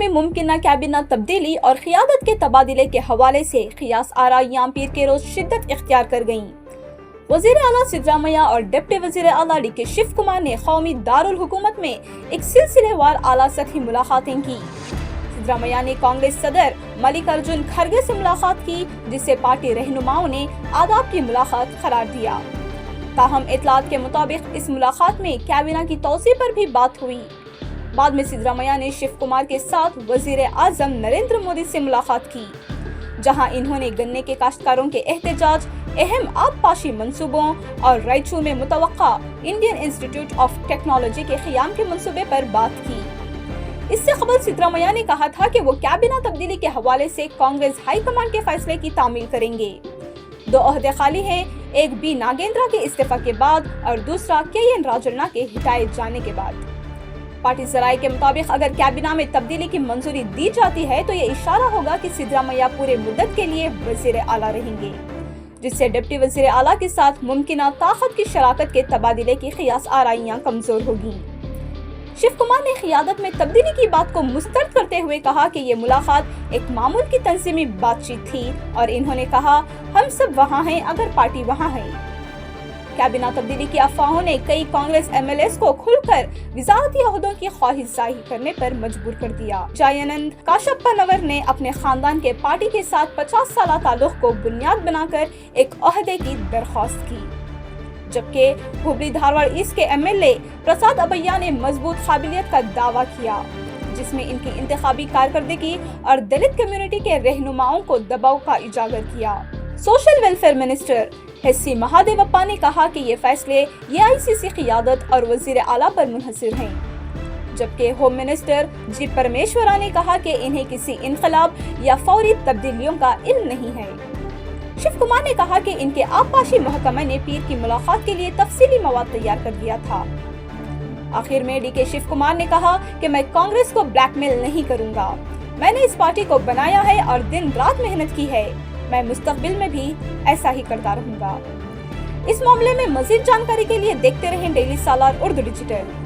में मुमकिन कैबिना तब्दीली और क़ियादत के तबादले के हवाले से क़ियास आराइयां पीर के रोज शिद्दत इख्तियार कर गईं। वज़ीर आला सिद्धरामैया और डिप्टी वज़ीर आला डी.के. शिव कुमार ने कौमी दारुल हुकूमत में एक सिलसिलेवार आला सतही मुलाकातें की। सिद्धरामैया ने कांग्रेस सदर मल्लिकार्जुन खड़गे से मुलाकात की, जिसे पार्टी रहनुमाओं ने आदाब की मुलाकात करार दिया। ताहम इतलात के मुताबिक इस मुलाकात में कैबिना की तौसी पर भी बात हुई। बाद में सिद्धरामैया ने शिव कुमार के साथ वज़ीर आज़म नरेंद्र मोदी से मुलाकात की, जहां इन्होंने गन्ने के काश्तकारों के एहतजाज, अहम आबपाशी मंसूबों और रायचूर में मुतवक्का इंडियन इंस्टीट्यूट ऑफ टेक्नोलॉजी के क़याम के मंसूबे पर बात की। इससे कबल सिद्धरामैया ने कहा था कि वो कैबिना तब्दीली के हवाले से कांग्रेस हाई कमान के फैसले की तामील करेंगे। 2 ओहदे खाली हैं, एक बी नागेंद्रा के इस्तीफा के बाद और दूसरा के.एन. राजन्ना के हटाए जाने के बाद। पार्टी जराये के मुताबिक अगर कैबिना में तब्दीली की मंजूरी दी जाती है तो ये इशारा होगा कि सिद्धरामैया पूरे मुद्दत के लिए वज़ीर आला रहेंगे, जिससे डिप्टी वज़ीर आला के साथ मुमकिना ताकत की शराकत के तबादले की क़ियास आराइयां कमजोर होगी। शिव कुमार ने क़ियादत में तब्दीली की बात को मुस्तरद करते हुए कहा कि ये मुलाकात एक मामूल की तंज़ीमी बातचीत थी और इन्होंने कहा, हम सब वहाँ हैं अगर पार्टी वहाँ है। कैबिना तब्दीली की अफवाहों ने कई कांग्रेस एमएलएस को खुलकर वज़ारती ओहदों की ख्वाहिश जाहिर करने पर मजबूर कर दिया। जयानंद काशप्पा नवर ने अपने खानदान के पार्टी के साथ 50 साल ताल्लुक़ को बुनियाद बनाकर एक ओहदे की दरख्वास्त की, जबकि हुबली धारवाड़ ईस्ट के एमएलए प्रसाद अबैया ने मजबूत काबिलियत का दावा किया, जिसमें इनकी इंतखाबी कारकर्दगी और दलित कम्युनिटी के रहनुमाओं को दबाव का उजागर किया। Social welfare minister SC. Mahadevappa ने कहा कि ये फैसले एआईसीसी क़ियादत और वज़ीर आला पर मुनहसर हैं, जबकि होम मिनिस्टर जी. परमेश्वरा ने कहा कि इन्हें किसी इनकलाब या फौरी तब्दीलियों का इल्म नहीं है। शिव कुमार ने कहा कि इनके आबपाशी महकमा ने पीर की मुलाकात के लिए तफसीली मवाद तैयार कर दिया था। आखिर में डी.के. शिव कुमार ने कहा कि मैं कांग्रेस को ब्लैकमेल नहीं करूंगा, मैंने इस पार्टी को बनाया है और दिन रात मेहनत की है, मैं मुस्तकबिल में भी ऐसा ही करता रहूंगा। इस मामले में मजीद जानकारी के लिए देखते रहें डेली सालार उर्दू डिजिटल।